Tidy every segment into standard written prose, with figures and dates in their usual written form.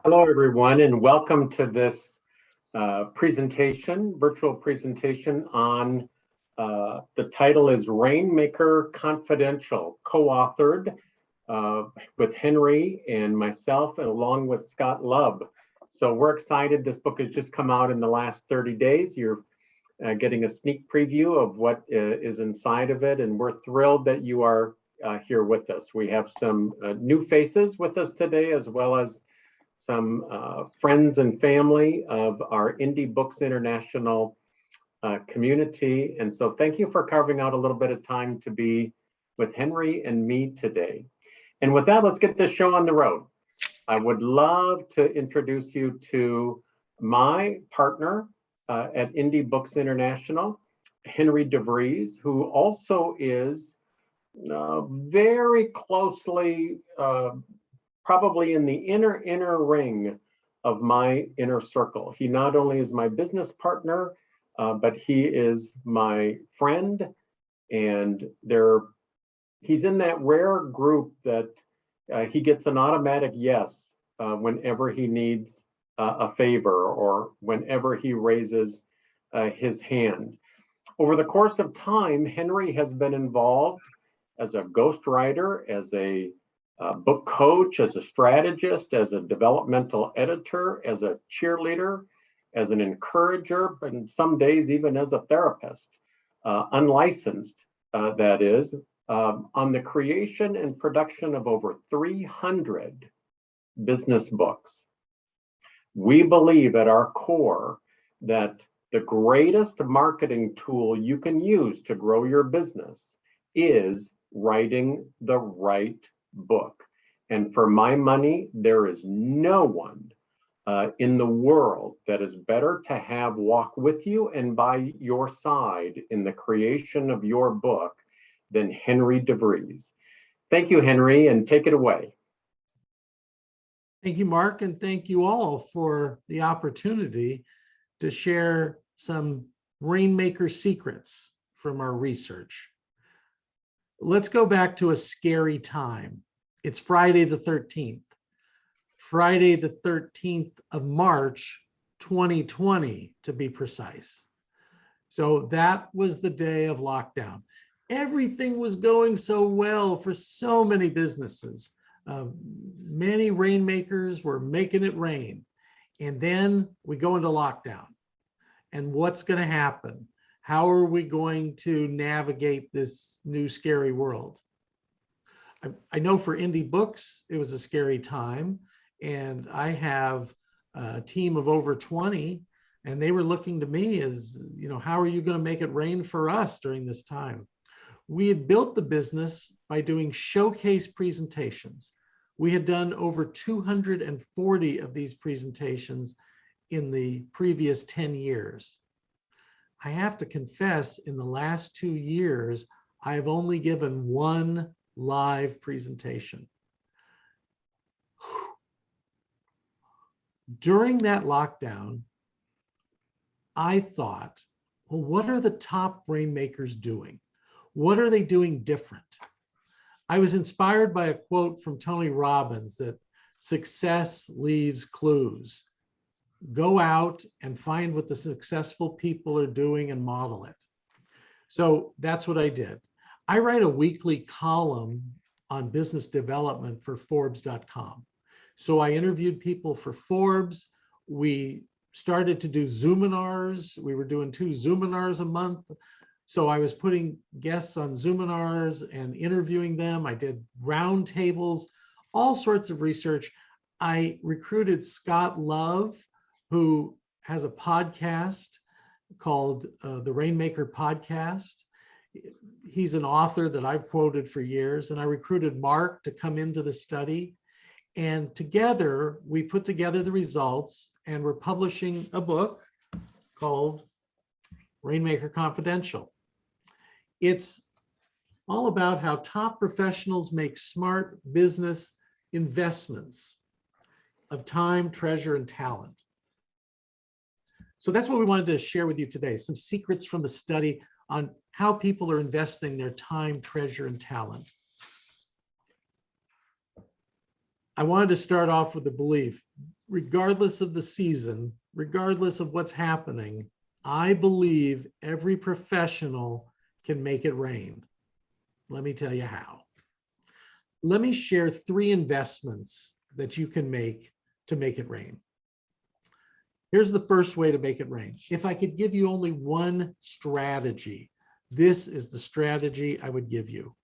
Hello, everyone, and welcome to this virtual presentation on, the title is Rainmaker Confidential, co-authored with Henry and myself, and along with Scott Lubb. So we're excited. This book has just come out in the last 30 days. You're getting a sneak preview of what is inside of it, and we're thrilled that you are here with us. We have some new faces with us today, as well as some friends and family of our Indie Books International community. And so thank you for carving out a little bit of time to be with Henry and me today. And with that, let's get this show on the road. I would love to introduce you to my partner at Indie Books International, Henry DeVries, who also is very closely probably in the inner ring of my inner circle. He not only is my business partner, but he is my friend, and he's in that rare group that he gets an automatic yes whenever he needs a favor or whenever he raises his hand. Over the course of time, Henry has been involved as a ghostwriter, as a book coach, as a strategist, as a developmental editor, as a cheerleader, as an encourager, and some days even as a therapist, unlicensed, that is, on the creation and production of over 300 business books. We believe at our core that the greatest marketing tool you can use to grow your business is writing the right book. And for my money, there is no one in the world that is better to have walk with you and by your side in the creation of your book than Henry DeVries. Thank you, Henry, and take it away. Thank you, Mark, and thank you all for the opportunity to share some Rainmaker secrets from our research. Let's go back to a scary time. It's Friday the 13th. Friday the 13th of March, 2020, to be precise. So that was the day of lockdown. Everything was going so well for so many businesses. Many rainmakers were making it rain. And then we go into lockdown. And what's going to happen? How are we going to navigate this new scary world? I know for Indie Books, it was a scary time. And I have a team of over 20, and they were looking to me as, how are you going to make it rain for us during this time? We had built the business by doing showcase presentations. We had done over 240 of these presentations in the previous 10 years. I have to confess, in the last 2 years, I've only given one live presentation. During that lockdown, I thought, well, what are the top rainmakers doing? What are they doing different? I was inspired by a quote from Tony Robbins that success leaves clues. Go out and find what the successful people are doing and model it. So that's what I did. I write a weekly column on business development for Forbes.com. So I interviewed people for Forbes. We started to do Zoominars. We were doing 2 Zoominars a month. So I was putting guests on Zoominars and interviewing them. I did roundtables, all sorts of research. I recruited Scott Lubb, who has a podcast called the Rainmaker Podcast. He's an author that I've quoted for years. And I recruited Mark to come into the study. And together, we put together the results, and we're publishing a book called Rainmaker Confidential. It's all about how top professionals make smart business investments of time, treasure, and talent. So that's what we wanted to share with you today, some secrets from the study on how people are investing their time, treasure, and talent. I wanted to start off with the belief, regardless of the season, regardless of what's happening, I believe every professional can make it rain. Let me tell you how. Let me share 3 investments that you can make to make it rain. Here's the first way to make it rain. If I could give you only one strategy, this is the strategy I would give you.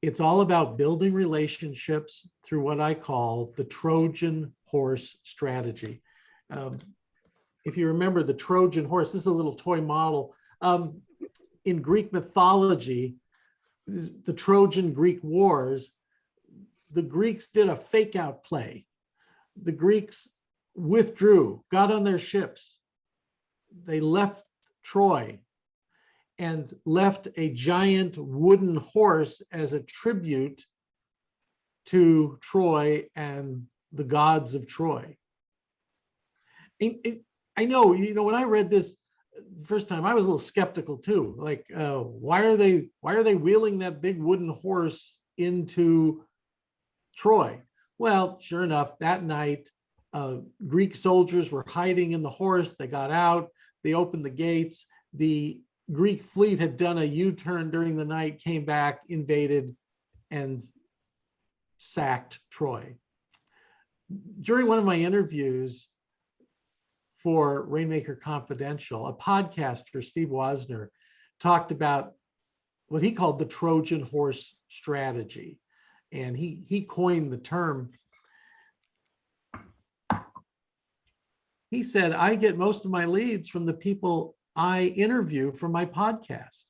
It's all about building relationships through what I call the Trojan horse strategy. If you remember the Trojan horse, this is a little toy model. In Greek mythology, the Trojan Greek Wars, the Greeks did a fake out play. The Greeks withdrew, got on their ships. They left Troy and left a giant wooden horse as a tribute to Troy and the gods of Troy. I know, when I read this the first time, I was a little skeptical too. Like, why are they wheeling that big wooden horse into Troy? Well, sure enough, that night, Greek soldiers were hiding in the horse. They got out, they opened the gates. The Greek fleet had done a U-turn during the night, came back, invaded, and sacked Troy. During one of my interviews for Rainmaker Confidential, a podcaster, Steve Wozner, talked about what he called the Trojan horse strategy. And he coined the term. He said, I get most of my leads from the people I interview from my podcast.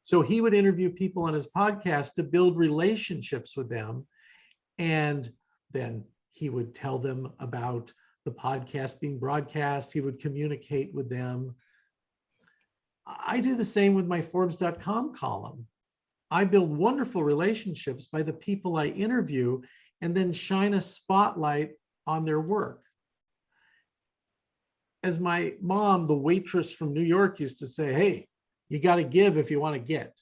So he would interview people on his podcast to build relationships with them. And then he would tell them about the podcast being broadcast. He would communicate with them. I do the same with my Forbes.com column. I build wonderful relationships by the people I interview and then shine a spotlight on their work. As my mom, the waitress from New York, used to say, hey, you got to give if you want to get.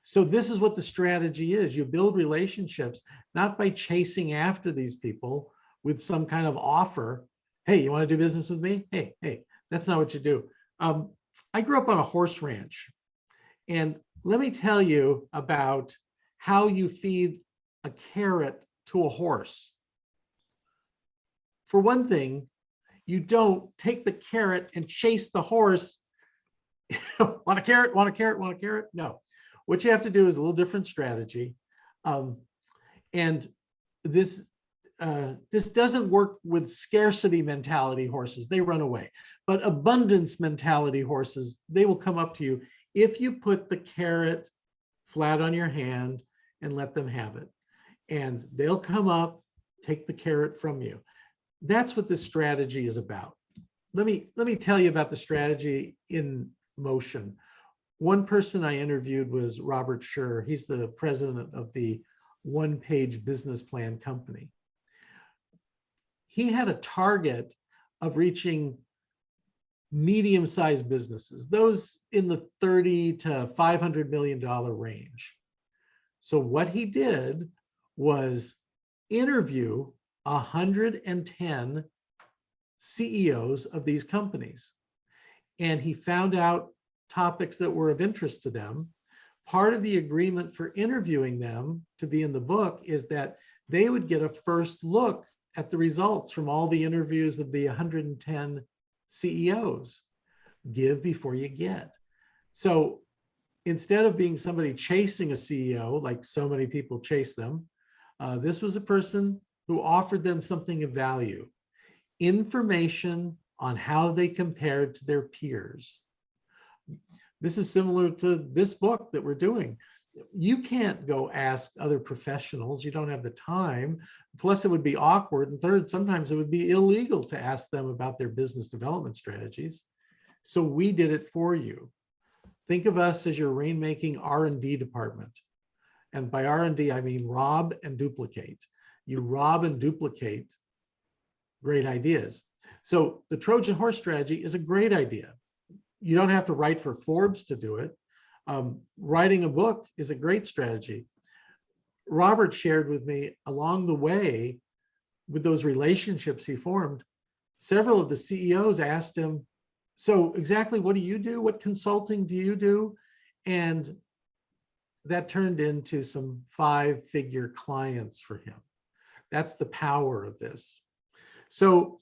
So this is what the strategy is. You build relationships, not by chasing after these people with some kind of offer. Hey, you want to do business with me? Hey, that's not what you do. I grew up on a horse ranch. And let me tell you about how you feed a carrot to a horse. For one thing, you don't take the carrot and chase the horse. Want a carrot, want a carrot, want a carrot? No. What you have to do is a little different strategy. And this doesn't work with scarcity mentality horses. They run away. But abundance mentality horses, they will come up to you if you put the carrot flat on your hand and let them have it. And they'll come up, take the carrot from you. That's what this strategy is about. Let me tell you about the strategy in motion. One person I interviewed was Robert Sher. He's the president of the one-page business plan company. He had a target of reaching medium-sized businesses, those in the $30 to $500 million range. So what he did was interview 110 CEOs of these companies. And he found out topics that were of interest to them. Part of the agreement for interviewing them to be in the book is that they would get a first look at the results from all the interviews of the 110 CEOs. Give before you get. So instead of being somebody chasing a CEO, like so many people chase them, this was a person who offered them something of value, information on how they compared to their peers. This is similar to this book that we're doing. You can't go ask other professionals. You don't have the time. Plus, it would be awkward. And third, sometimes it would be illegal to ask them about their business development strategies. So we did it for you. Think of us as your Rainmaking R&D department. And by R&D, I mean rob and duplicate. You rob and duplicate great ideas. So the Trojan horse strategy is a great idea. You don't have to write for Forbes to do it. Writing a book is a great strategy. Robert shared with me along the way, with those relationships he formed, several of the CEOs asked him, so exactly what do you do? What consulting do you do? And that turned into some 5-figure clients for him. That's the power of this. So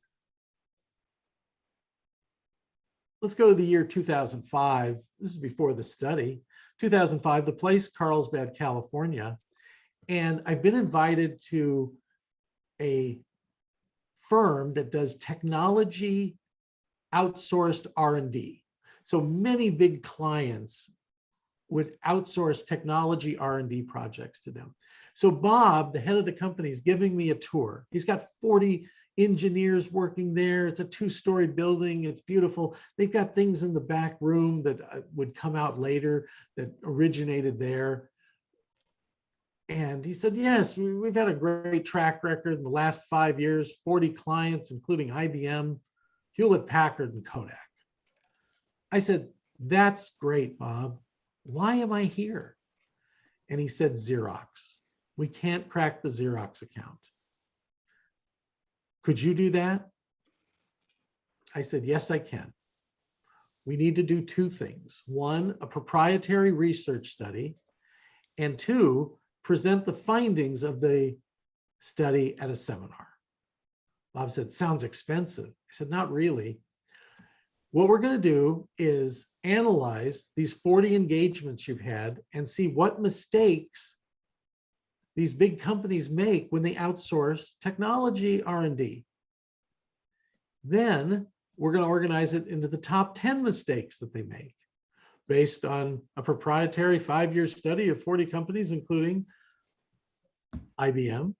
let's go to the year 2005. This is before the study. 2005, the place, Carlsbad, California. And I've been invited to a firm that does technology outsourced R&D. So many big clients would outsource technology R&D projects to them. So Bob, the head of the company, is giving me a tour. He's got 40 engineers working there. It's a 2-story building. It's beautiful. They've got things in the back room that would come out later that originated there. And he said, yes, we've had a great track record in the last 5 years, 40 clients, including IBM, Hewlett Packard, and Kodak. I said, that's great, Bob. Why am I here? And he said, Xerox. We can't crack the Xerox account. Could you do that? I said, yes, I can. We need to do 2 things. 1, a proprietary research study, and 2, present the findings of the study at a seminar. Bob said, sounds expensive. I said, not really. What we're going to do is analyze these 40 engagements you've had and see what mistakes these big companies make when they outsource technology R&D. Then we're going to organize it into the top 10 mistakes that they make based on a proprietary 5-year study of 40 companies, including IBM,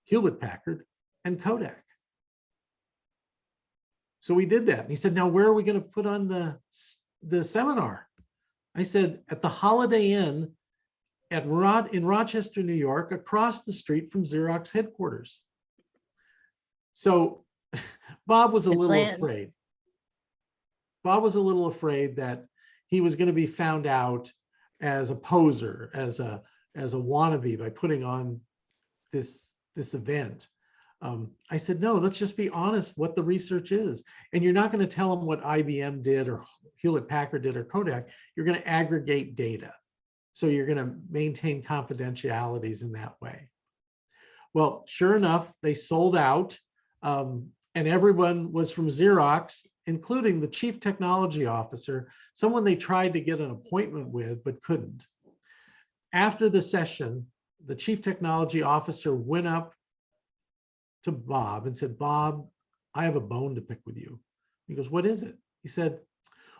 Hewlett Packard, and Kodak. So we did that. And he said, now where are we going to put on the seminar? I said, at the Holiday Inn in Rochester, New York, across the street from Xerox headquarters. So Bob was a little afraid. Bob was a little afraid that he was going to be found out as a poser, as a wannabe by putting on this event. I said, no, let's just be honest what the research is. And you're not going to tell them what IBM did or Hewlett Packard did or Kodak. You're going to aggregate data. So you're going to maintain confidentialities in that way. Well, sure enough, they sold out, and everyone was from Xerox, including the chief technology officer, someone they tried to get an appointment with but couldn't. After the session, the chief technology officer went up to Bob and said, Bob, I have a bone to pick with you. He goes, what is it? He said,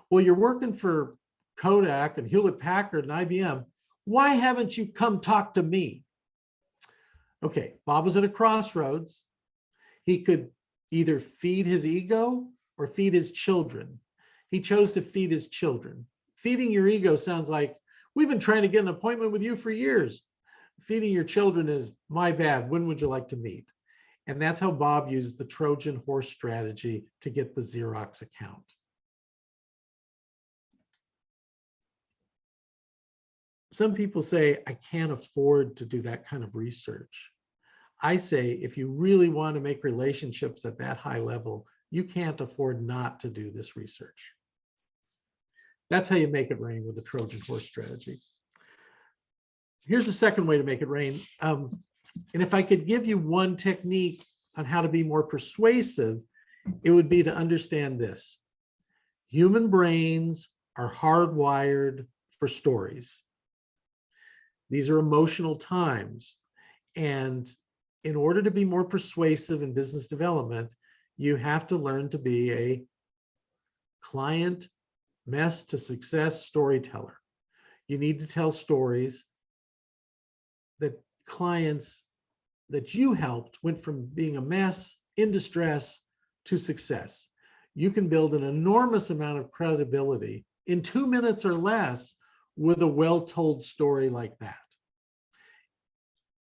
well, you're working for Kodak and Hewlett Packard and IBM. Why haven't you come talk to me? Okay, Bob was at a crossroads. He could either feed his ego or feed his children. He chose to feed his children. Feeding your ego sounds like, we've been trying to get an appointment with you for years. Feeding your children is, my bad, when would you like to meet? And that's how Bob used the Trojan horse strategy to get the Xerox account. Some people say, I can't afford to do that kind of research. I say, if you really want to make relationships at that high level, you can't afford not to do this research. That's how you make it rain with the Trojan horse strategy. Here's the second way to make it rain. And if I could give you one technique on how to be more persuasive, it would be to understand this. Human brains are hardwired for stories. These are emotional times. And in order to be more persuasive in business development, you have to learn to be a client mess to success storyteller. You need to tell stories that clients that you helped went from being a mess, in distress, to success. You can build an enormous amount of credibility in 2 minutes or less with a well-told story like that.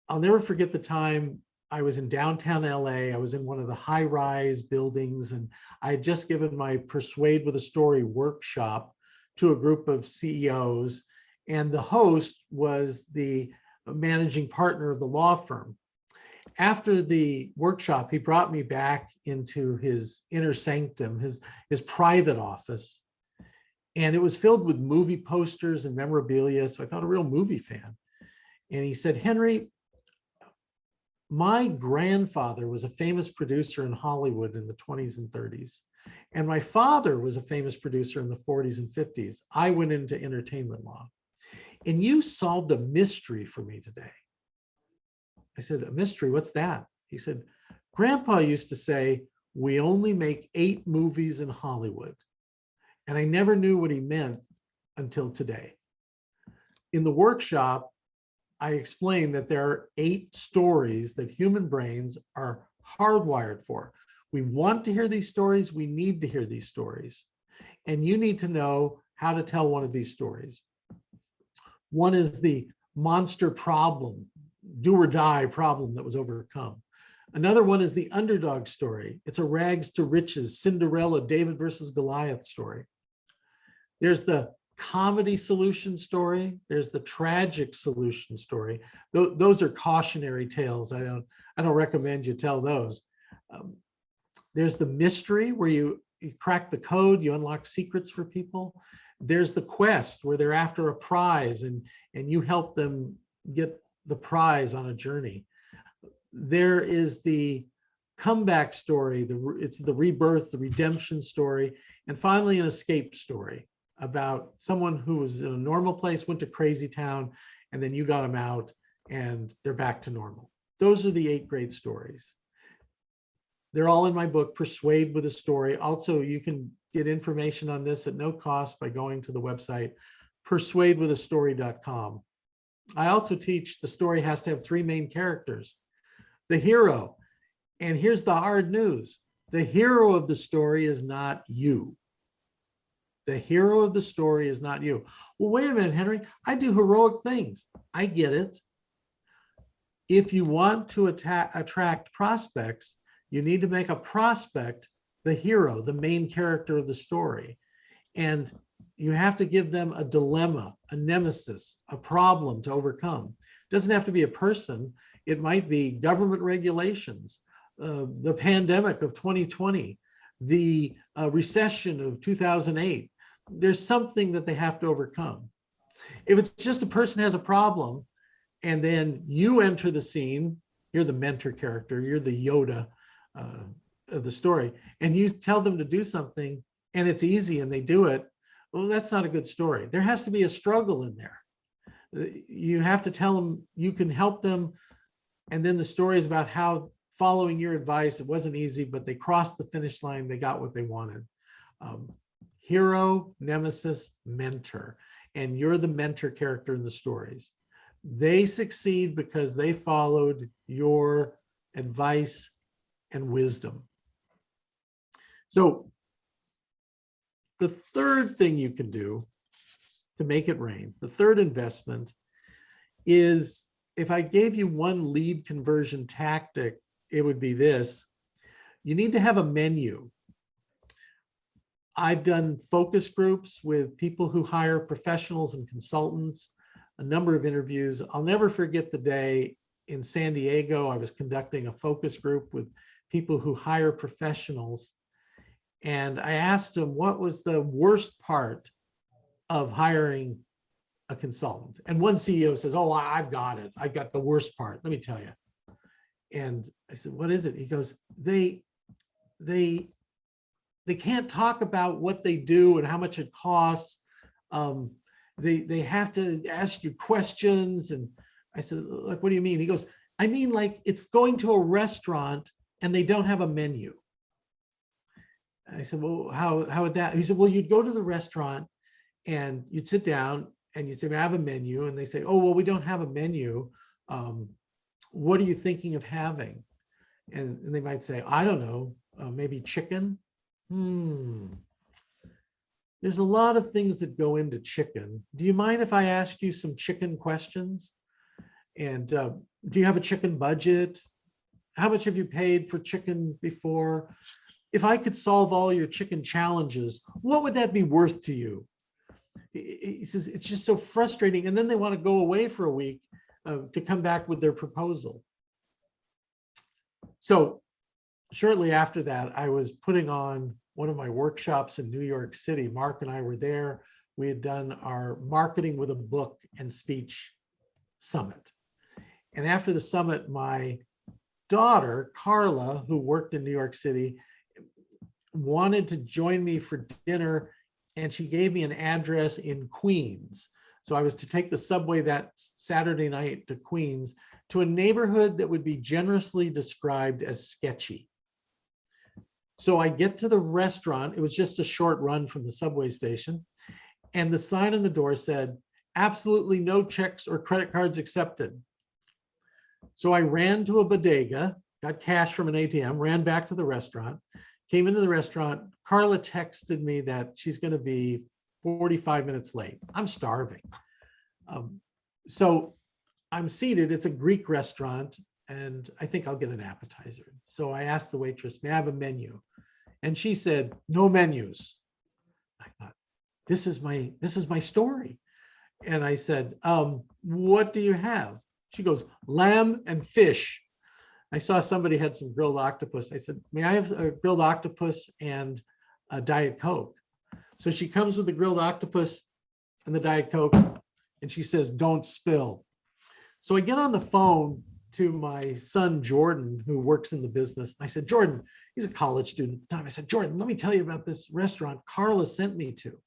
I'll never forget the time I was in downtown LA. I was in one of the high-rise buildings, and I had just given my Persuade with a Story workshop to a group of CEOs, and the host was the a managing partner of the law firm. After the workshop, he brought me back into his inner sanctum, his private office, and it was filled with movie posters and memorabilia. So I thought, a real movie fan. And he said, Henry, my grandfather was a famous producer in Hollywood in the 20s and 30s. And my father was a famous producer in the 40s and 50s. I went into entertainment law. And you solved a mystery for me today. I said, a mystery? What's that? He said, Grandpa used to say, we only make 8 movies in Hollywood. And I never knew what he meant until today. In the workshop, I explained that there are 8 stories that human brains are hardwired for. We want to hear these stories. We need to hear these stories. And you need to know how to tell one of these stories. One is the monster problem, do or die problem that was overcome. Another one is the underdog story. It's a rags to riches, Cinderella, David versus Goliath story. There's the comedy solution story. There's the tragic solution story. Those are cautionary tales. I don't recommend you tell those. There's the mystery where you crack the code, you unlock secrets for people. There's the quest where they're after a prize and you help them get the prize on a journey. There is the comeback story, it's the rebirth, the redemption story, and finally an escape story about someone who was in a normal place, went to crazy town, and then you got them out and they're back to normal. Those are the 8 great stories. They're all in my book, Persuade with a Story. Also, you can get information on this at no cost by going to the website, persuadewithastory.com. I also teach the story has to have 3 main characters. The hero, and here's the hard news. The hero of the story is not you. The hero of the story is not you. Well, wait a minute, Henry, I do heroic things. I get it. If you want to attract prospects, you need to make a prospect the hero, the main character of the story. And you have to give them a dilemma, a nemesis, a problem to overcome. It doesn't have to be a person. It might be government regulations, the pandemic of 2020, the recession of 2008. There's something that they have to overcome. If it's just a person has a problem and then you enter the scene, you're the mentor character, you're the Yoda of the story, and you tell them to do something and it's easy and they do it, well, that's not a good story. There has to be a struggle in there. You have to tell them you can help them. And then the story is about how following your advice, it wasn't easy, but they crossed the finish line. They got what they wanted. Hero, nemesis, mentor. And you're the mentor character in the stories. They succeed because they followed your advice and wisdom. So the third thing you can do to make it rain, the third investment is, if I gave you one lead conversion tactic, it would be this. You need to have a menu. I've done focus groups with people who hire professionals and consultants, a number of interviews. I'll never forget the day in San Diego, I was conducting a focus group with people who hire professionals. And I asked them, what was the worst part of hiring a consultant? And one CEO says, oh, I've got it. I've got the worst part. Let me tell you. And I said, what is it? He goes, they can't talk about what they do and how much it costs. They have to ask you questions. And I said, like, what do you mean? He goes, I mean, like, it's going to a restaurant and they don't have a menu. I said, well, how would that? He said, well, you'd go to the restaurant and you'd sit down and you'd say, I have a menu. And they say, oh, well, we don't have a menu. What are you thinking of having? And they might say, I don't know, maybe chicken. There's a lot of things that go into chicken. Do you mind if I ask you some chicken questions? And do you have a chicken budget? How much have you paid for chicken before? If I could solve all your chicken challenges, what would that be worth to you? He says, it's just so frustrating. And then they want to go away for a week to come back with their proposal. So shortly after that, I was putting on one of my workshops in New York City. Mark and I were there. We had done our marketing with a book and speech summit. And after the summit, my daughter, Carla, who worked in New York City, wanted to join me for dinner, and she gave me an address in Queens. So I was to take the subway that Saturday night to Queens, to a neighborhood that would be generously described as sketchy. So I get to the restaurant. It was just a short run from the subway station. And the sign on the door said, absolutely no checks or credit cards accepted. So I ran to a bodega, got cash from an ATM, ran back to the restaurant, came into the restaurant. Carla texted me that she's going to be 45 minutes late. I'm starving. So I'm seated. It's a Greek restaurant, and I think I'll get an appetizer. So I asked the waitress, may I have a menu? And she said, no menus. I thought, this is my story. And I said, what do you have? She goes, lamb and fish. I saw somebody had some grilled octopus. I said, may I have a grilled octopus and a Diet Coke? So she comes with the grilled octopus and the Diet Coke, and she says, don't spill. So I get on the phone to my son, Jordan, who works in the business. I said, Jordan, he's a college student at the time. I said, Jordan, let me tell you about this restaurant Carla sent me to.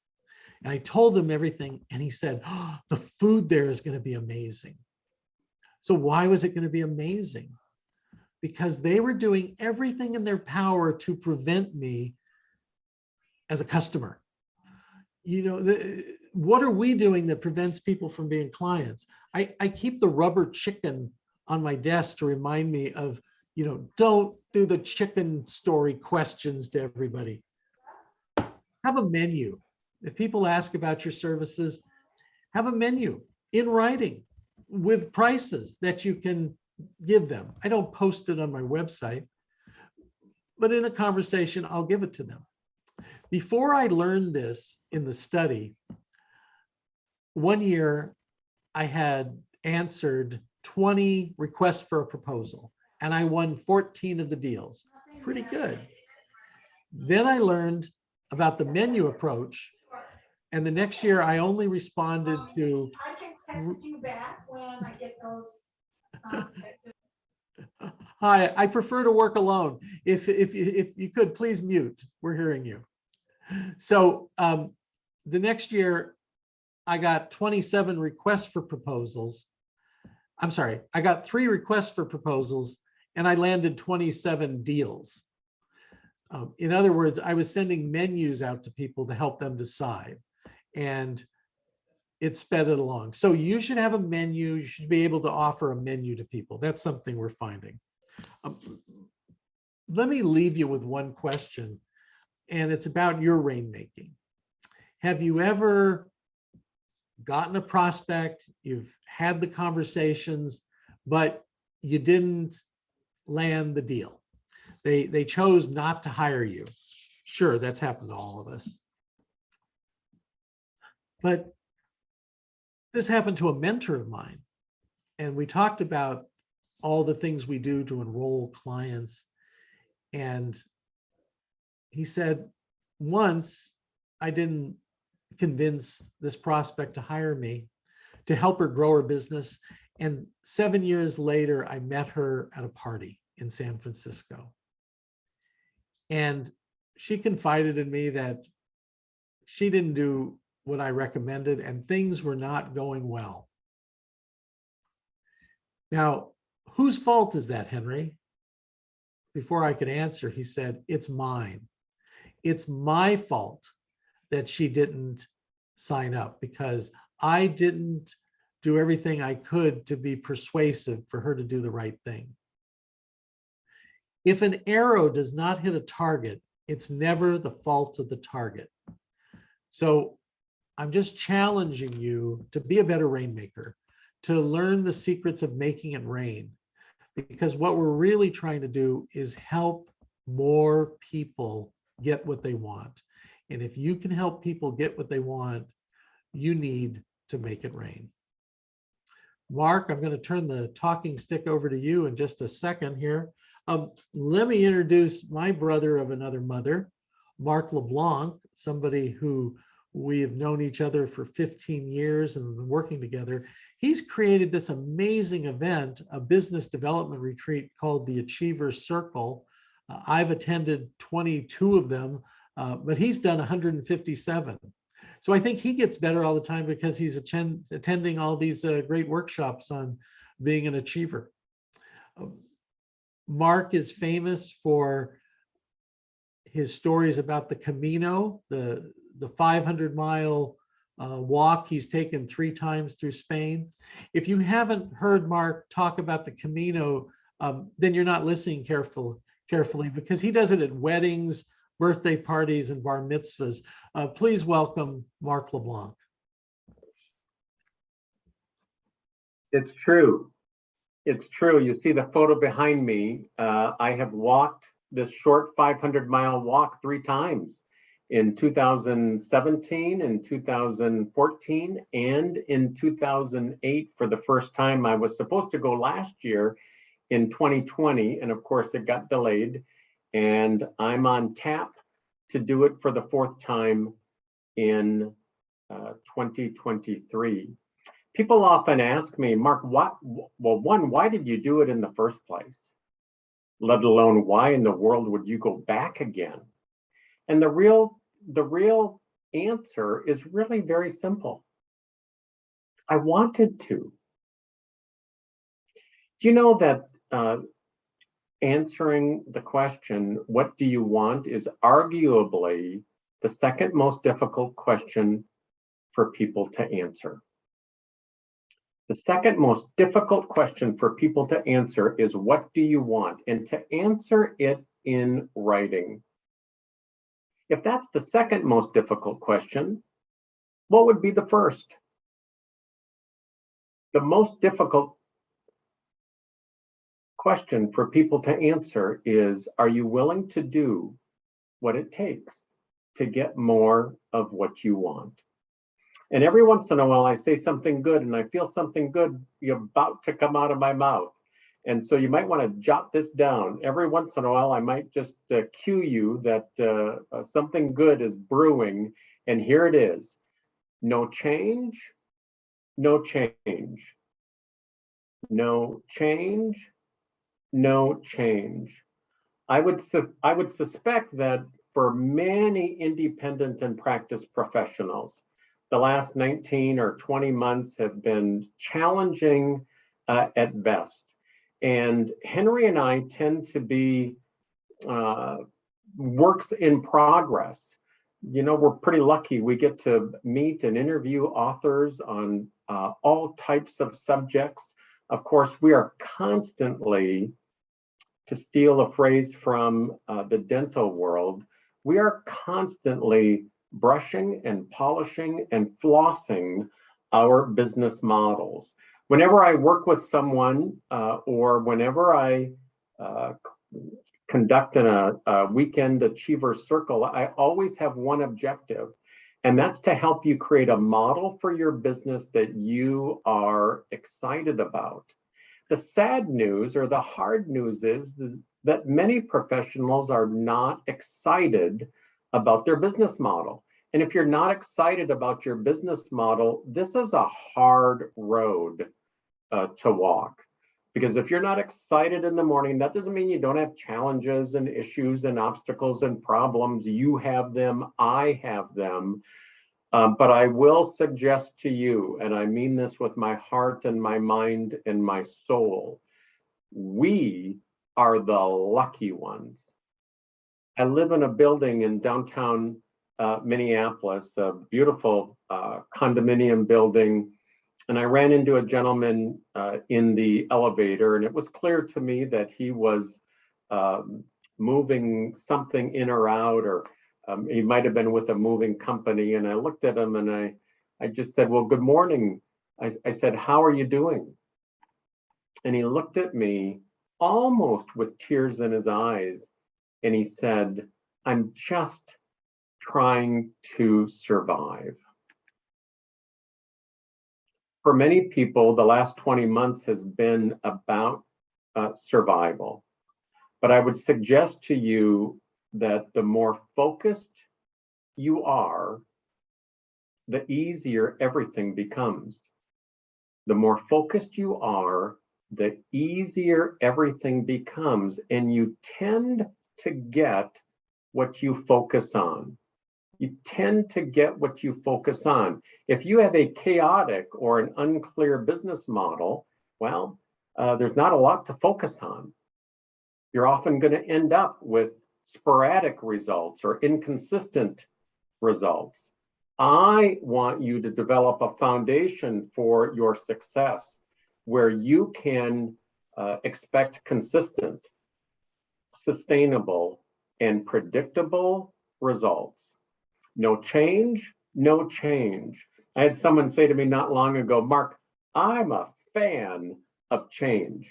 And I told him everything. And he said, oh, the food there is going to be amazing. So why was it going to be amazing? Because they were doing everything in their power to prevent me as a customer. You know, what are we doing that prevents people from being clients? I keep the rubber chicken on my desk to remind me of, you know, don't do the chicken story questions to everybody. Have a menu. If people ask about your services, have a menu in writing with prices that you can give them. I don't post it on my website, but in a conversation, I'll give it to them. Before I learned this in the study, one year I had answered 20 requests for a proposal, and I won 14 of the deals. Pretty good. Then I learned about the menu approach, and the next year I only responded to. I can text you back when I get those. Hi, I prefer to work alone. If you could, please mute. We're hearing you. So the next year, I got 27 requests for proposals. I'm sorry, I got 3 requests for proposals, and I landed 27 deals. In other words, I was sending menus out to people to help them decide, and it sped it along. So you should have a menu. You should be able to offer a menu to people. That's something we're finding. Let me leave you with one question, and it's about your rainmaking. Have you ever gotten a prospect, you've had the conversations, but you didn't land the deal? They chose not to hire you. Sure, that's happened to all of us. But this happened to a mentor of mine, and we talked about all the things we do to enroll clients. And he said, once I didn't convince this prospect to hire me to help her grow her business. And 7 years later, I met her at a party in San Francisco. And she confided in me that she didn't do what I recommended, and things were not going well. Now, whose fault is that, Henry? Before I could answer, he said, it's mine. It's my fault that she didn't sign up, because I didn't do everything I could to be persuasive for her to do the right thing. If an arrow does not hit a target, it's never the fault of the target. So I'm just challenging you to be a better rainmaker, to learn the secrets of making it rain, because what we're really trying to do is help more people get what they want. And if you can help people get what they want, you need to make it rain. Mark, I'm going to turn the talking stick over to you in just a second here. Let me introduce my brother of another mother, Mark LeBlanc, somebody who we have known each other for 15 years and been working together. He's created this amazing event, a business development retreat called the Achievers Circle. I've attended 22 of them, but he's done 157. So I think he gets better all the time because he's attending all these great workshops on being an achiever. Mark is famous for his stories about the Camino, the 500-mile walk he's taken 3 times through Spain. If you haven't heard Mark talk about the Camino, then you're not listening carefully because he does it at weddings, birthday parties, and bar mitzvahs. Please welcome Mark LeBlanc. It's true. It's true. You see the photo behind me. I have walked this short 500-mile walk 3 times in 2017, in 2014, and in 2008 for the first time. I was supposed to go last year in 2020, and of course it got delayed. And I'm on tap to do it for the 4th time in 2023. People often ask me, Mark, why did you do it in the first place? Let alone why in the world would you go back again? And the real answer is really very simple. I wanted to. Do you know that answering the question, what do you want, is arguably the second most difficult question for people to answer. The second most difficult question for people to answer is, what do you want? And to answer it in writing. If that's the second most difficult question, what would be the first? The most difficult question for people to answer is, are you willing to do what it takes to get more of what you want? And every once in a while, I say something good and I feel something good about to come out of my mouth. And so you might want to jot this down. Every once in a while, I might just cue you that something good is brewing. And here it is. No change, no change. No change, no change. I would suspect that for many independent and practice professionals, the last 19 or 20 months have been challenging at best. And Henry and I tend to be works in progress. You know, we're pretty lucky. We get to meet and interview authors on all types of subjects. Of course, we are constantly, to steal a phrase from the dental world, we are constantly brushing and polishing and flossing our business models. Whenever I work with someone or whenever I conduct a weekend achiever circle, I always have one objective, and that's to help you create a model for your business that you are excited about. The sad news or the hard news is that many professionals are not excited about their business model. And if you're not excited about your business model, this is a hard road to walk. Because if you're not excited in the morning, that doesn't mean you don't have challenges and issues and obstacles and problems. You have them, I have them. But I will suggest to you, and I mean this with my heart and my mind and my soul, we are the lucky ones. I live in a building in downtown Minneapolis, a beautiful condominium building. And I ran into a gentleman in the elevator, and it was clear to me that he was moving something in or out, or he might have been with a moving company. And I looked at him and I just said, well, good morning. I said, how are you doing? And he looked at me almost with tears in his eyes. And he said, I'm just trying to survive. For many people, the last 20 months has been about survival. But I would suggest to you that the more focused you are, the easier everything becomes. The more focused you are, the easier everything becomes, and you tend to get what you focus on. You tend to get what you focus on. If you have a chaotic or an unclear business model, well, there's not a lot to focus on. You're often going to end up with sporadic results or inconsistent results. I want you to develop a foundation for your success where you can expect consistent, sustainable, and predictable results. No change, no change. I had someone say to me not long ago, Mark, I'm a fan of change.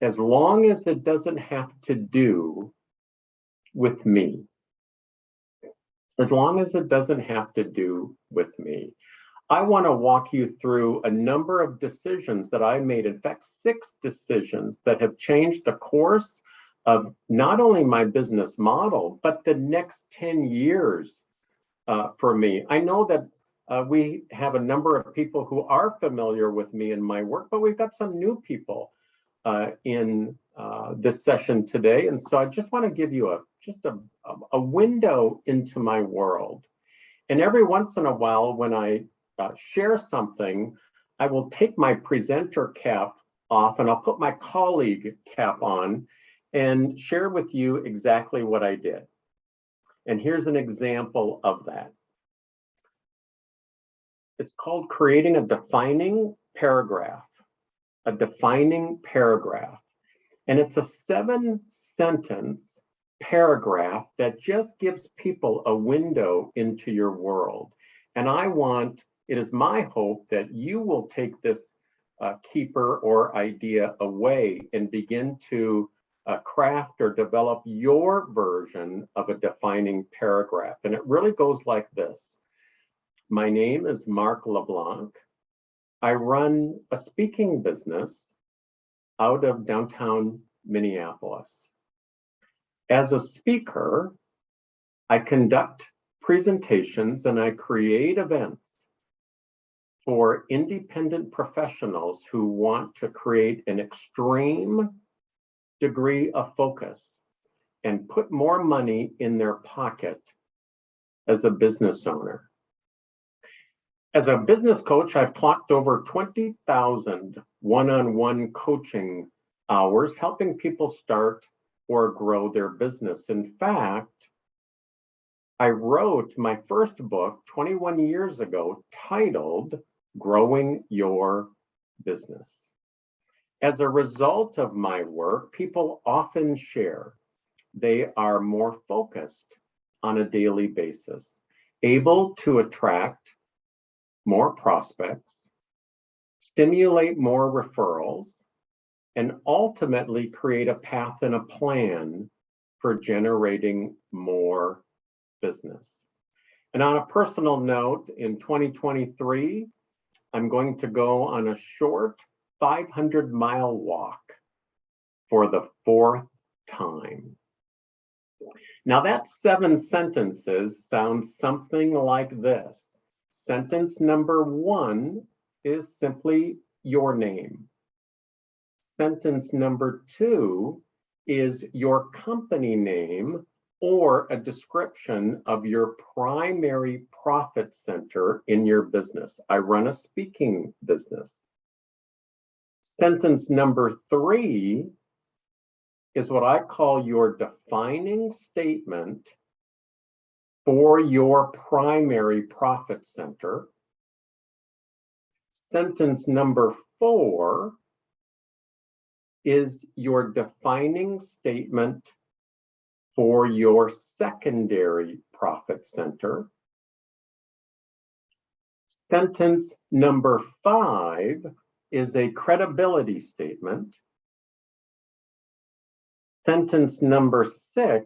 As long as it doesn't have to do with me. As long as it doesn't have to do with me. I want to walk you through a number of decisions that I made. In fact, 6 decisions that have changed the course of not only my business model, but the next 10 years for me. I know that we have a number of people who are familiar with me and my work, but we've got some new people in this session today. And so I just want to give you just a window into my world. And every once in a while, when I share something, I will take my presenter cap off and I'll put my colleague cap on and share with you exactly what I did. And here's an example of that. It's called creating a defining paragraph. A defining paragraph. And it's a 7-sentence paragraph that just gives people a window into your world. And it is my hope that you will take this keeper or idea away and begin to craft or develop your version of a defining paragraph. And it really goes like this. My name is Mark LeBlanc. I run a speaking business out of downtown Minneapolis. As a speaker, I conduct presentations and I create events for independent professionals who want to create an extreme degree of focus and put more money in their pocket as a business owner. As a business coach, I've clocked over 20,000 one-on-one coaching hours, helping people start or grow their business. In fact, I wrote my first book 21 years ago titled Growing Your Business. As a result of my work, people often share they are more focused on a daily basis, able to attract more prospects, stimulate more referrals, and ultimately create a path and a plan for generating more business. And on a personal note, in 2023, I'm going to go on a short 500-mile walk for the 4th time. Now that 7 sentences sounds something like this. Sentence number 1 is simply your name. Sentence number 2 is your company name or a description of your primary profit center in your business. I run a speaking business. Sentence number 3 is what I call your defining statement for your primary profit center. Sentence number 4 is your defining statement for your secondary profit center. Sentence number 5 is a credibility statement. Sentence number 6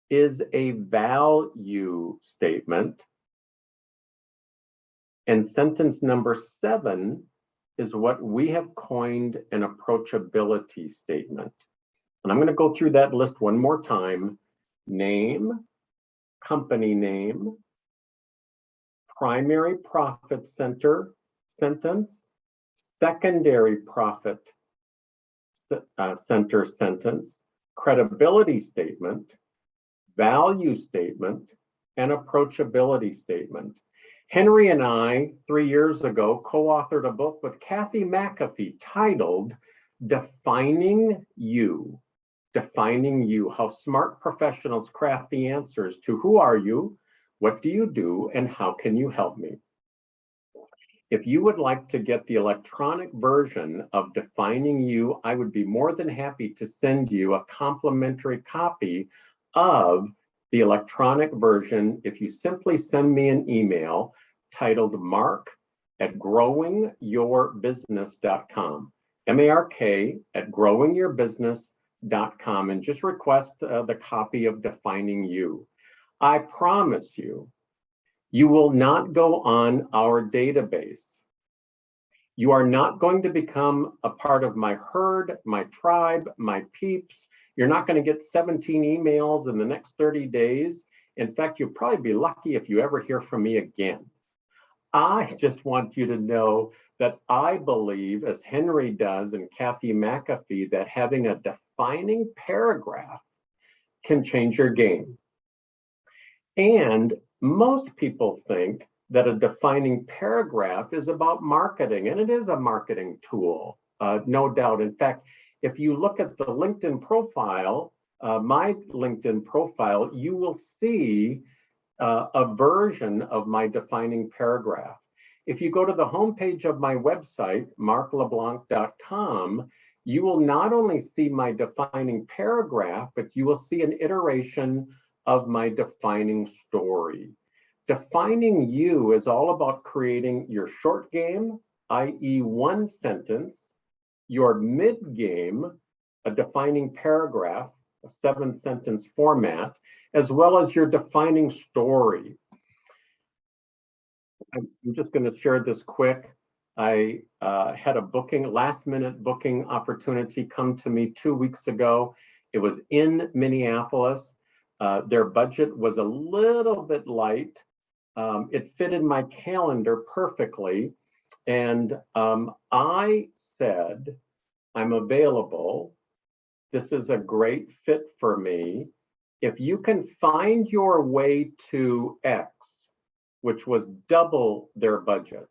is a value statement. And sentence number 7 is what we have coined an approachability statement. And I'm going to go through that list one more time. Name, company name, primary profit center sentence, secondary profit center sentence, credibility statement, value statement, and approachability statement. Henry and I, 3 years ago, co-authored a book with Kathy McAfee titled Defining You. Defining You, how smart professionals craft the answers to who are you, what do you do, and how can you help me? If you would like to get the electronic version of Defining You, I would be more than happy to send you a complimentary copy of the electronic version if you simply send me an email titled mark@growingyourbusiness.com, mark@growingyourbusiness.com, and just request the copy of Defining You. I promise you, you will not go on our database. You are not going to become a part of my herd, my tribe, my peeps. You're not going to get 17 emails in the next 30 days. In fact, you'll probably be lucky if you ever hear from me again. I just want you to know that I believe, as Henry does and Kathy McAfee, that having a defining paragraph can change your game. And most people think that a defining paragraph is about marketing, and it is a marketing tool, no doubt. In fact, if you look at the LinkedIn profile, my LinkedIn profile, you will see a version of my defining paragraph. If you go to the homepage of my website, markleblanc.com, you will not only see my defining paragraph, but you will see an iteration of my defining story. Defining You is all about creating your short game, i.e. one sentence, your mid game, a defining paragraph, a 7-sentence format, as well as your defining story. I'm just going to share this quick. I had a last-minute booking opportunity come to me 2 weeks ago. It was in Minneapolis. Their budget was a little bit light. It fitted my calendar perfectly. And I said, I'm available. This is a great fit for me. If you can find your way to X, which was double their budget,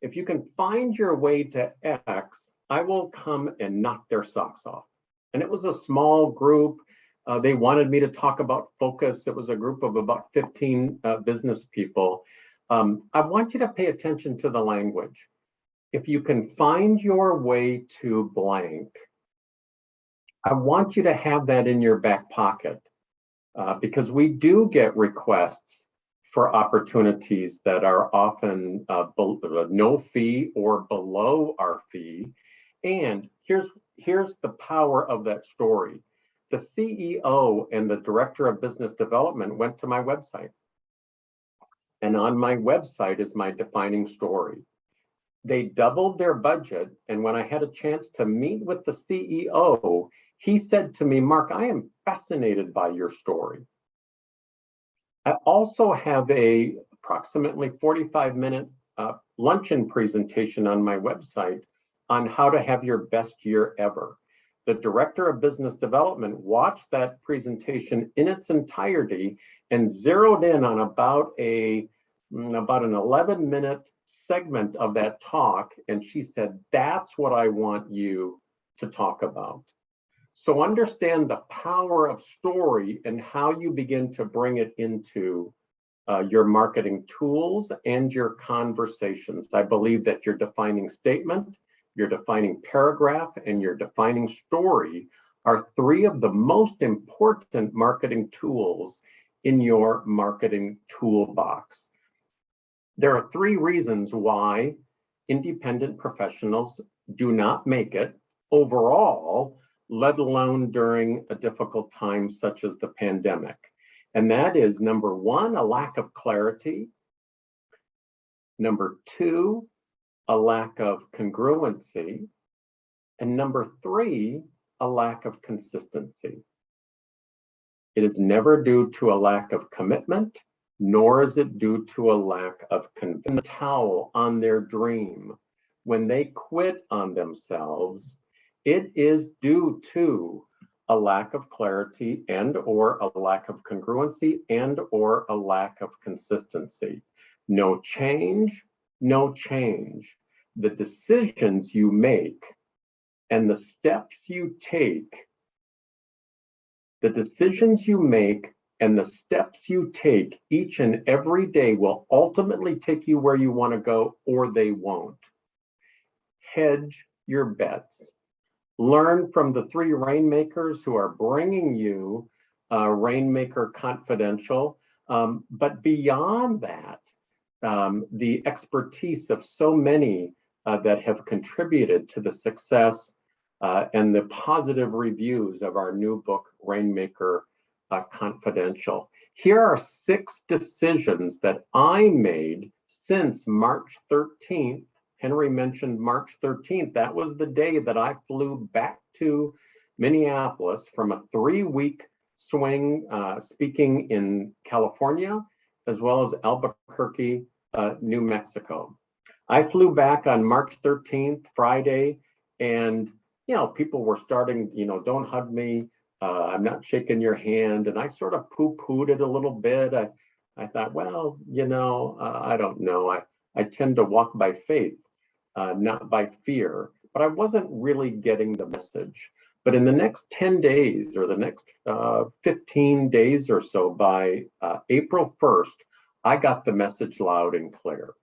if you can find your way to X, I will come and knock their socks off. And it was a small group. They wanted me to talk about focus. It was a group of about 15 business people. I want you to pay attention to the language. If you can find your way to blank, I want you to have that in your back pocket because we do get requests for opportunities that are often no fee or below our fee. And here's the power of that story. The CEO and the director of business development went to my website. And on my website is my defining story. They doubled their budget. And when I had a chance to meet with the CEO, he said to me, Mark, I am fascinated by your story. I also have a approximately 45-minute luncheon presentation on my website on how to have your best year ever. The director of business development watched that presentation in its entirety and zeroed in on about an 11-minute segment of that talk. And she said, that's what I want you to talk about. So understand the power of story and how you begin to bring it into your marketing tools and your conversations. I believe that your defining statement, your defining paragraph, and your defining story are 3 of the most important marketing tools in your marketing toolbox. There are 3 reasons why independent professionals do not make it overall, let alone during a difficult time such as the pandemic. And that is, number 1, a lack of clarity. Number two, a lack of congruency. And number three, a lack of consistency. It is never due to a lack of commitment, nor is it due to a lack of the towel on their dream. When they quit on themselves, it is due to a lack of clarity and or a lack of congruency and or a lack of consistency. No change, no change. The decisions you make and the steps you take, the decisions you make and the steps you take each and every day will ultimately take you where you want to go, or they won't. Hedge your bets. Learn from the three rainmakers who are bringing you Rainmaker Confidential. But beyond that, the expertise of so many that have contributed to the success and the positive reviews of our new book, Rainmaker Confidential. Here are 6 decisions that I made since March 13th. Henry mentioned March 13th. That was the day that I flew back to Minneapolis from a 3-week swing speaking in California, as well as Albuquerque, New Mexico. I flew back on March 13th, Friday, and people were starting, don't hug me. I'm not shaking your hand. And I sort of poo-pooed it a little bit. I thought, well, I don't know. I tend to walk by faith, not by fear. But I wasn't really getting the message. But in the next 10 days or the next 15 days or so, by April 1st, I got the message loud and clear.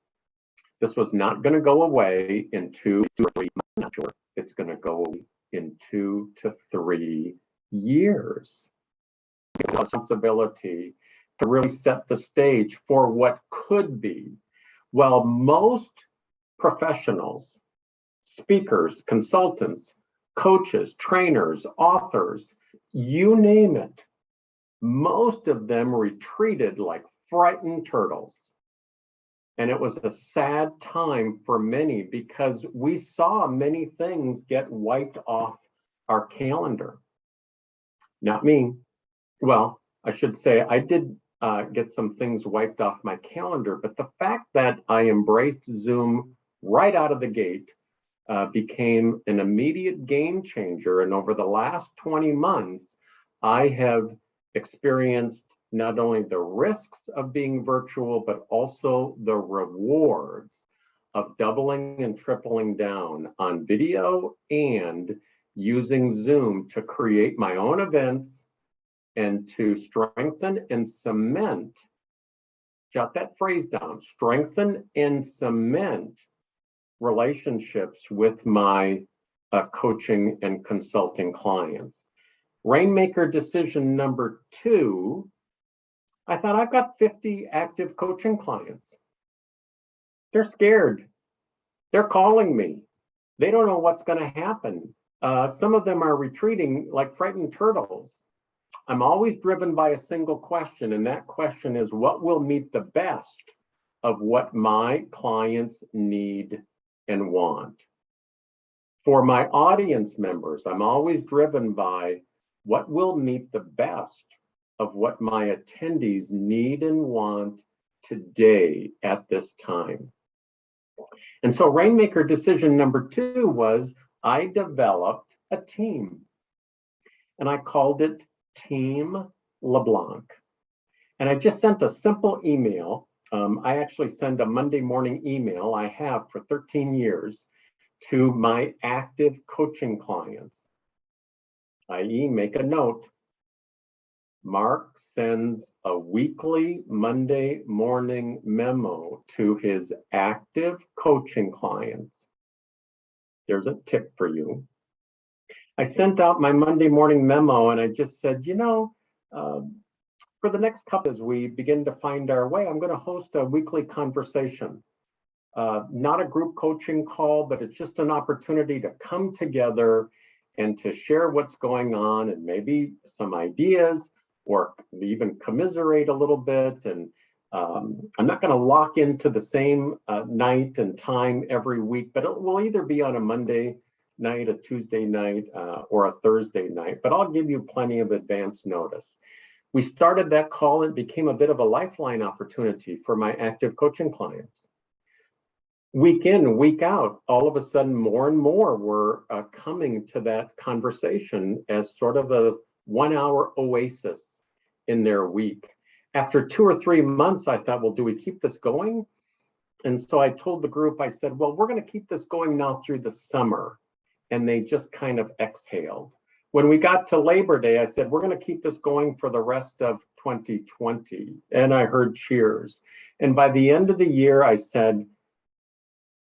This was not going to go away in 2 to 3 months. I'm not sure it's going to go in 2 to 3 years. Responsibility to really set the stage for what could be. Well, most professionals, speakers, consultants, coaches, trainers, authors, you name it, most of them retreated like frightened turtles. And it was a sad time for many because we saw many things get wiped off our calendar. Not me. Well, I should say I did get some things wiped off my calendar, but the fact that I embraced Zoom right out of the gate became an immediate game changer. And over the last 20 months, I have experienced not only the risks of being virtual, but also the rewards of doubling and tripling down on video and using Zoom to create my own events and to strengthen and cement, jot that phrase down, strengthen and cement relationships with my coaching and consulting clients. Rainmaker decision number 2, I thought I've got 50 active coaching clients. They're scared. They're calling me. They don't know what's going to happen. Some of them are retreating like frightened turtles. I'm always driven by a single question, and that question is, what will meet the best of what my clients need and want? For my audience members, I'm always driven by what will meet the best of what my attendees need and want today at this time. And so Rainmaker decision number 2 was I developed a team, and I called it Team LeBlanc. And I just sent a simple email. I actually send a Monday morning email I have for 13 years to my active coaching clients, i.e. make a note. Mark sends a weekly Monday morning memo to his active coaching clients. There's a tip for you. I sent out my Monday morning memo and I just said, for the next couple, as we begin to find our way, I'm going to host a weekly conversation. Not a group coaching call, but it's just an opportunity to come together and to share what's going on and maybe some ideas, or even commiserate a little bit and I'm not going to lock into the same night and time every week, but it will either be on a Monday night, a Tuesday night, or a Thursday night, but I'll give you plenty of advance notice. We started that call and it became a bit of a lifeline opportunity for my active coaching clients. Week in, week out, all of a sudden more and more were coming to that conversation as sort of a 1 hour oasis in their week. After 2 or 3 months, I thought, well, do we keep this going? And so I told the group, I said, well, we're going to keep this going now through the summer. And they just kind of exhaled. When we got to Labor Day, I said, we're going to keep this going for the rest of 2020. And I heard cheers. And by the end of the year, I said,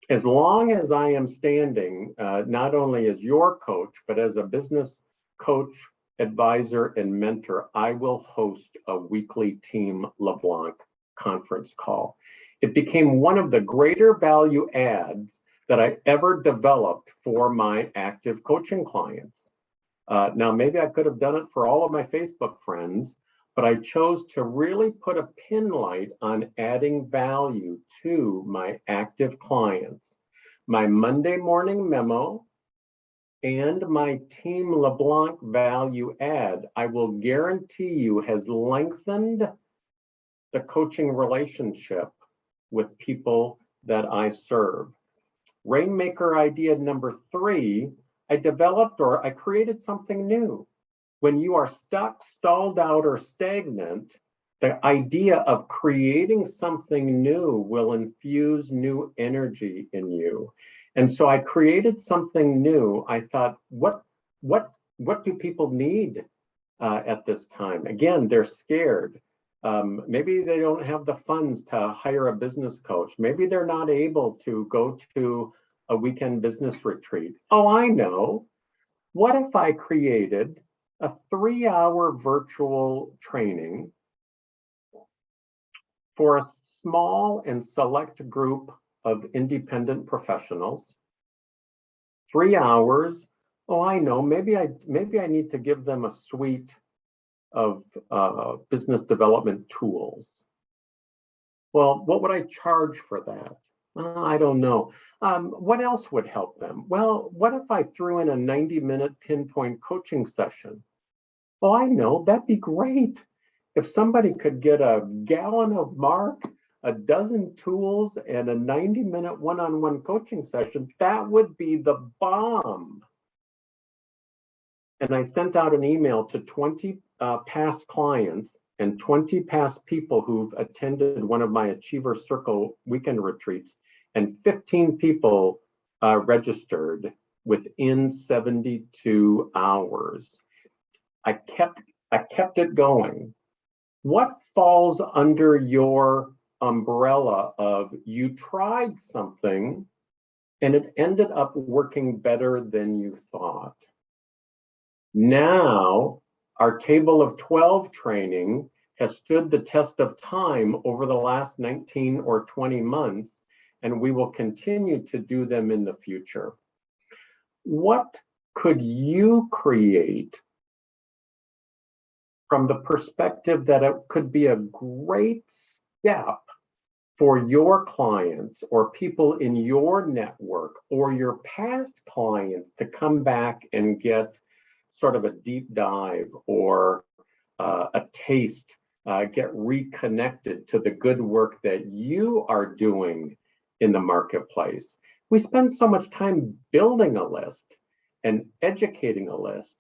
as long as I am standing, not only as your coach, but as a business coach, advisor, and mentor, I will host a weekly Team LeBlanc conference call. It became one of the greater value adds that I ever developed for my active coaching clients. Now, maybe I could have done it for all of my Facebook friends, but I chose to really put a pin light on adding value to my active clients. My Monday morning memo and my Team LeBlanc value add, I will guarantee you, has lengthened the coaching relationship with people that I serve. Rainmaker idea number 3, I developed or I created something new. When you are stuck, stalled out, or stagnant, the idea of creating something new will infuse new energy in you. And so I created something new. I thought, what do people need at this time? Again, they're scared. Maybe they don't have the funds to hire a business coach. Maybe they're not able to go to a weekend business retreat. Oh, I know. What if I created a 3-hour virtual training for a small and select group of independent professionals? 3 hours. Oh, I know. Maybe I need to give them a suite of business development tools. Well, what would I charge for that? I don't know. What else would help them? Well, what if I threw in a 90-minute pinpoint coaching session? Oh, I know. That'd be great. If somebody could get a gallon of Mark, a dozen tools, and a 90-minute one-on-one coaching session, that would be the bomb. And I sent out an email to 20 past clients and 20 past people who've attended one of my Achiever Circle weekend retreats, and 15 people registered within 72 hours. I kept it going. What falls under your umbrella of you tried something and it ended up working better than you thought? Now, our Table of 12 training has stood the test of time over the last 19 or 20 months, and we will continue to do them in the future. What could you create from the perspective that it could be a great step for your clients or people in your network or your past clients to come back and get sort of a deep dive or a taste, get reconnected to the good work that you are doing in the marketplace? We spend so much time building a list and educating a list.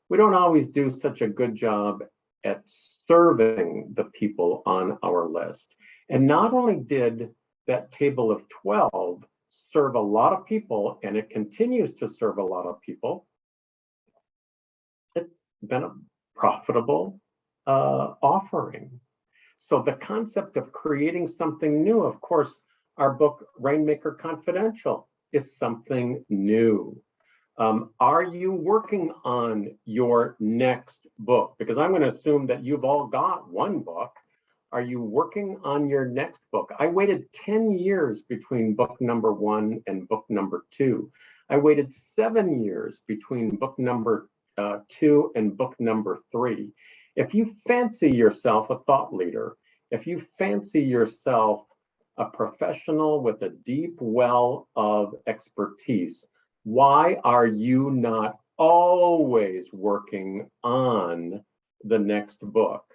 We don't always do such a good job at serving the people on our list. And not only did that Table of 12 serve a lot of people, and it continues to serve a lot of people, it's been a profitable offering. So the concept of creating something new, of course, our book, Rainmaker Confidential, is something new. Are you working on your next book? Because I'm going to assume that you've all got one book. Are you working on your next book? I waited 10 years between book number 1 and book number 2. I waited 7 years between book number 2 and book number 3. If you fancy yourself a thought leader, If you fancy yourself a professional with a deep well of expertise, why are you not always working on the next book?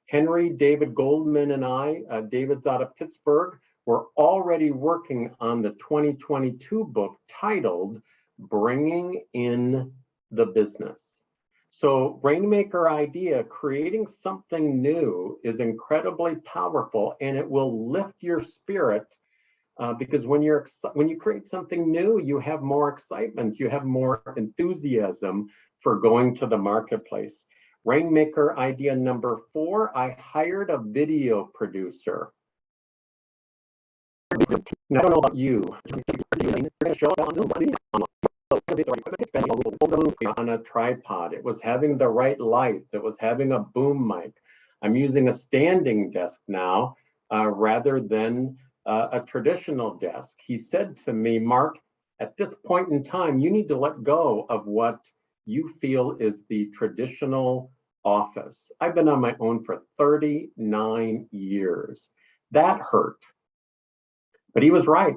Henry, David Goldman, and I, David's out of Pittsburgh, we're already working on the 2022 book titled Bringing in the Business. So Rainmaker idea, creating something new, is incredibly powerful, and it will lift your spirit because when you create something new, you have more excitement, you have more enthusiasm for going to the marketplace. Rainmaker idea number 4, I hired a video producer. Now, I don't know about you. You're going to show up on a tripod. It was having the right lights. It was having a boom mic. I'm using a standing desk now rather than a traditional desk. He said to me, Mark, at this point in time, you need to let go of what you feel is the traditional office. I've been on my own for 39 years. That hurt. But he was right.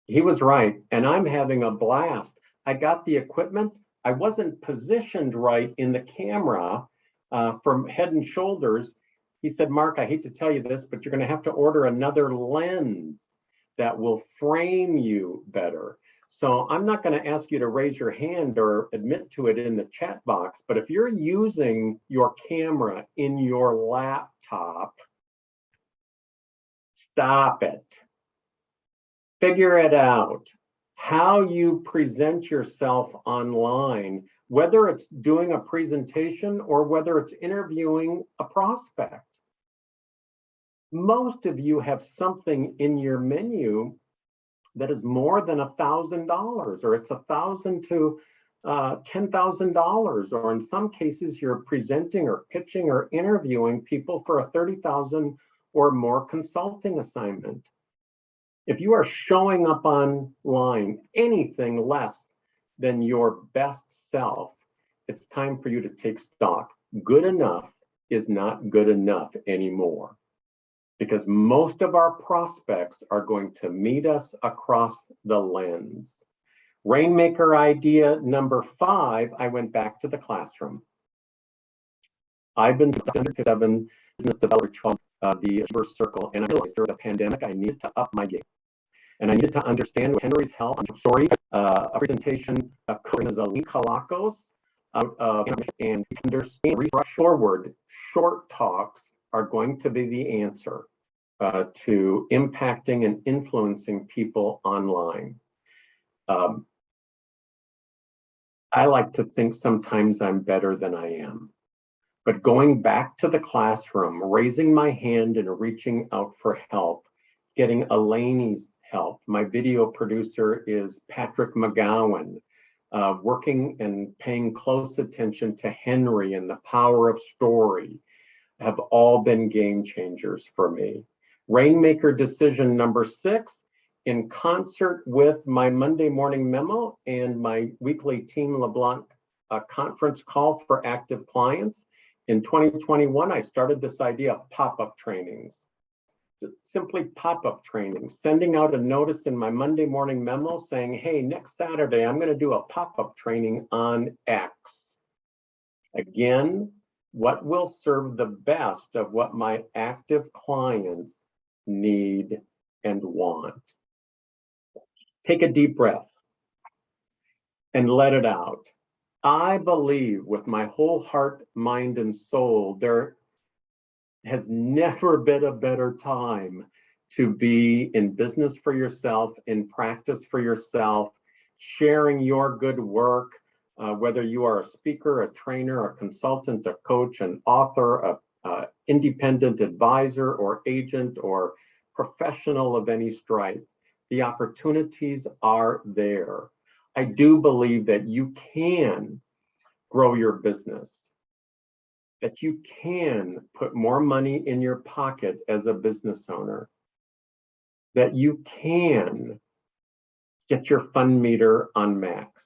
He was right. And I'm having a blast. I got the equipment. I wasn't positioned right in the camera from head and shoulders. He said, Mark, I hate to tell you this, but you're going to have to order another lens that will frame you better. So I'm not going to ask you to raise your hand or admit to it in the chat box, but if you're using your camera in your laptop, stop it. Figure it out. How you present yourself online, whether it's doing a presentation or whether it's interviewing a prospect. Most of you have something in your menu that is more than $1,000, or it's $1,000 to $10,000, or in some cases you're presenting or pitching or interviewing people for a $30,000 or more consulting assignment. If you are showing up online anything less than your best self, it's time for you to take stock. Good enough is not good enough anymore, because most of our prospects are going to meet us across the lens. Rainmaker idea number 5, I went back to the classroom. I've been 7 business developer the first circle, and I realized during the pandemic I needed to up my game. And I needed to understand with Henry's help. A presentation as a link halakos out of and understand forward short talks are going to be the answer to impacting and influencing people online. I like to think sometimes I'm better than I am. But going back to the classroom, raising my hand and reaching out for help, getting Elaine's help. My video producer is Patrick McGowan, working and paying close attention to Henry and the power of story have all been game changers for me. Rainmaker decision number 6, in concert with my Monday morning memo and my weekly Team LeBlanc conference call for active clients. In 2021, I started this idea of pop-up trainings. Simply pop-up training, sending out a notice in my Monday morning memo saying, hey, next Saturday, I'm going to do a pop-up training on X. Again, what will serve the best of what my active clients need and want? Take a deep breath and let it out. I believe with my whole heart, mind, and soul, there has never been a better time to be in business for yourself, in practice for yourself, sharing your good work, whether you are a speaker, a trainer, a consultant, a coach, an author, a independent advisor or agent or professional of any stripe. The opportunities are there. I do believe that you can grow your business, that you can put more money in your pocket as a business owner, that you can get your fund meter on max,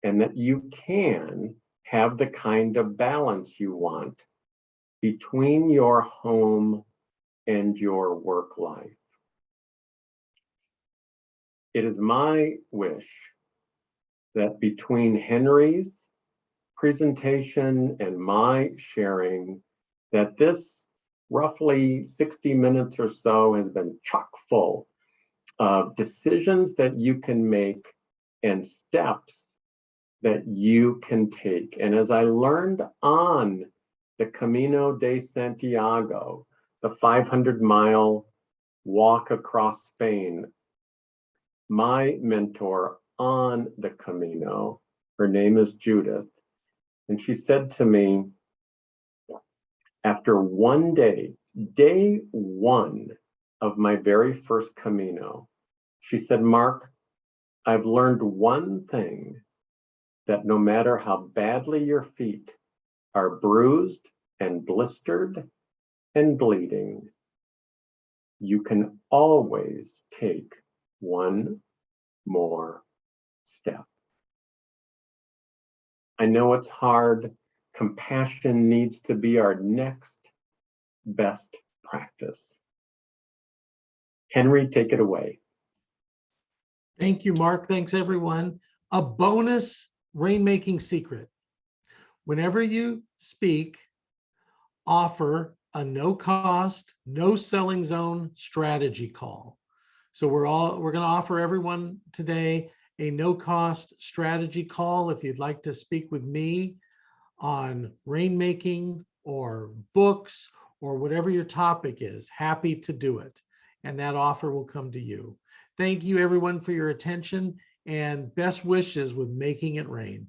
and that you can have the kind of balance you want between your home and your work life. It is my wish that between Henry's presentation and my sharing, that this roughly 60 minutes or so has been chock full of decisions that you can make and steps that you can take. And as I learned on the Camino de Santiago, the 500-mile walk across Spain, my mentor on the Camino, her name is Judith, and she said to me, after one day, day one of my very first Camino, she said, Mark, I've learned one thing, that no matter how badly your feet are bruised and blistered and bleeding, you can always take one more step. I know it's hard. Compassion needs to be our next best practice. Henry, take it away. Thank you, Mark. Thanks, everyone. A bonus rainmaking secret. Whenever you speak, offer a no cost, no selling zone strategy call. So we're going to offer everyone today a no cost strategy call. If you'd like to speak with me on rainmaking or books or whatever your topic is, happy to do it. And that offer will come to you. Thank you, everyone, for your attention and best wishes with making it rain.